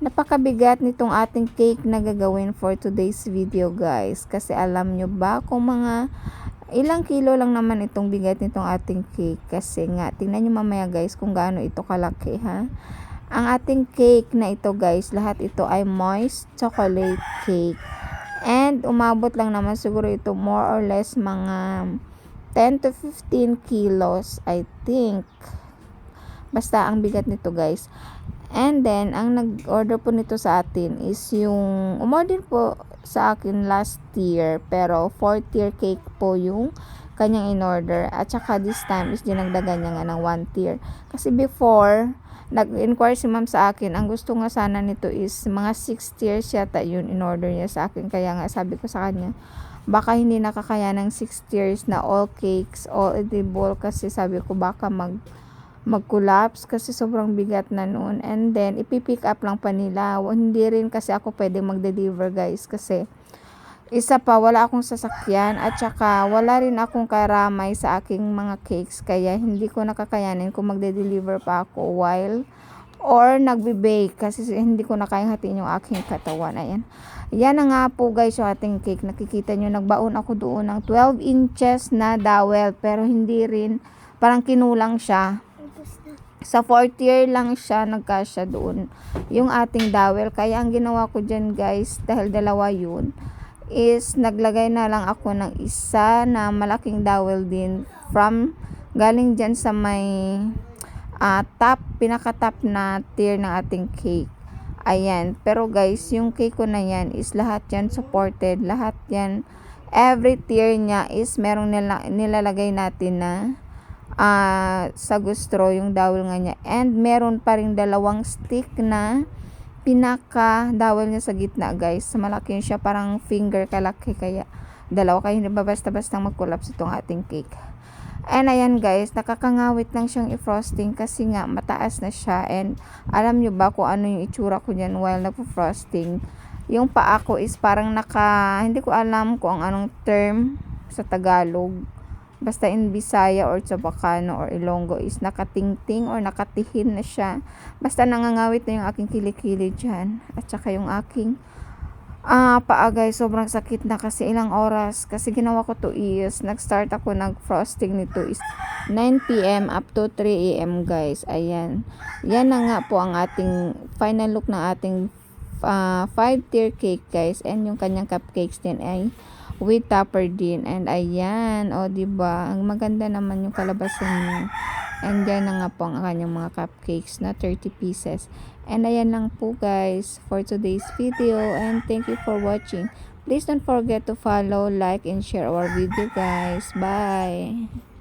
Napakabigat nitong ating cake na gagawin for today's video guys. Kasi alam nyo ba kung mga ilang kilo lang naman itong bigat nitong ating cake. Kasi nga, tingnan nyo mamaya guys kung gaano ito kalaki ha. Ang ating cake na ito guys, lahat ito ay moist chocolate cake. And umabot lang naman siguro ito more or less mga 10 to 15 kilos I think. Basta ang bigat nito guys. And then, ang nag-order po nito sa atin is yung, umorder po sa akin last year, pero 4th tier cake po yung kanyang in-order. At saka this time is dinagdagan niya nga ng 1 tier. Kasi before, nag-inquire si ma'am sa akin, ang gusto nga sana nito is mga 6 tiers yata yun in-order niya sa akin. Kaya nga sabi ko sa kanya, baka hindi nakakaya ng 6 tiers na all cakes, all edible, kasi sabi ko baka mag-collapse kasi sobrang bigat na noon. And then ipipick up lang pa nila, hindi rin kasi ako pwede mag-deliver guys, kasi isa pa wala akong sasakyan at saka wala rin akong karamay sa aking mga cakes, kaya hindi ko nakakayanin kung magde-deliver pa ako while or nagbe-bake kasi hindi ko na kayang hatiin yung aking katawan. Ayan, yan na nga po guys yung ating cake. Nakikita nyo, nagbaon ako doon ng 12 inches na dowel, pero hindi rin, parang kinulang siya. Sa 4th year lang siya nagkasya doon yung ating dowel. Kaya ang ginawa ko dyan guys, dahil dalawa yun, is naglagay na lang ako ng isa na malaking dowel din from galing dyan sa may pinaka-top na tier ng ating cake. Ayan, pero guys, yung cake ko na yan is lahat yan supported, lahat yan, every tier niya is merong nilalagay natin na sa gusto yung dowel nga niya, and meron pa ring dalawang stick na pinaka dowel niya sa gitna guys. Malaki siya, parang finger kalaki, kaya dalawa, kaya hindi ba basta-basta mag-collapse itong ating cake. And ayan guys, nakakangawit lang siyang i-frosting kasi nga mataas na siya. And alam nyo ba kung ano yung itsura ko dyan while nagpo-frosting? Yung paa ko is parang hindi ko alam kung anong term sa Tagalog, basta in Bisaya or Chabacano or Ilonggo is nakatingting or nakatihin na siya. Basta nangangawit na yung aking kilikili dyan. At saka yung aking paa guys, sobrang sakit na kasi ilang oras. Kasi ginawa ko to is, nag-start ako nag-frosting nito is 9 p.m. up to 3 a.m. guys. Ayan. Yan na nga po ang ating final look ng ating 5-tier cake guys. And yung kanyang cupcakes din ay with topper din. And ayan, o diba, ang maganda naman yung kalabasan niya. And yan na nga po ang kanyang mga cupcakes na 30 pieces. And ayan lang po guys for today's video, and thank you for watching. Please don't forget to follow, like, and share our video guys. Bye!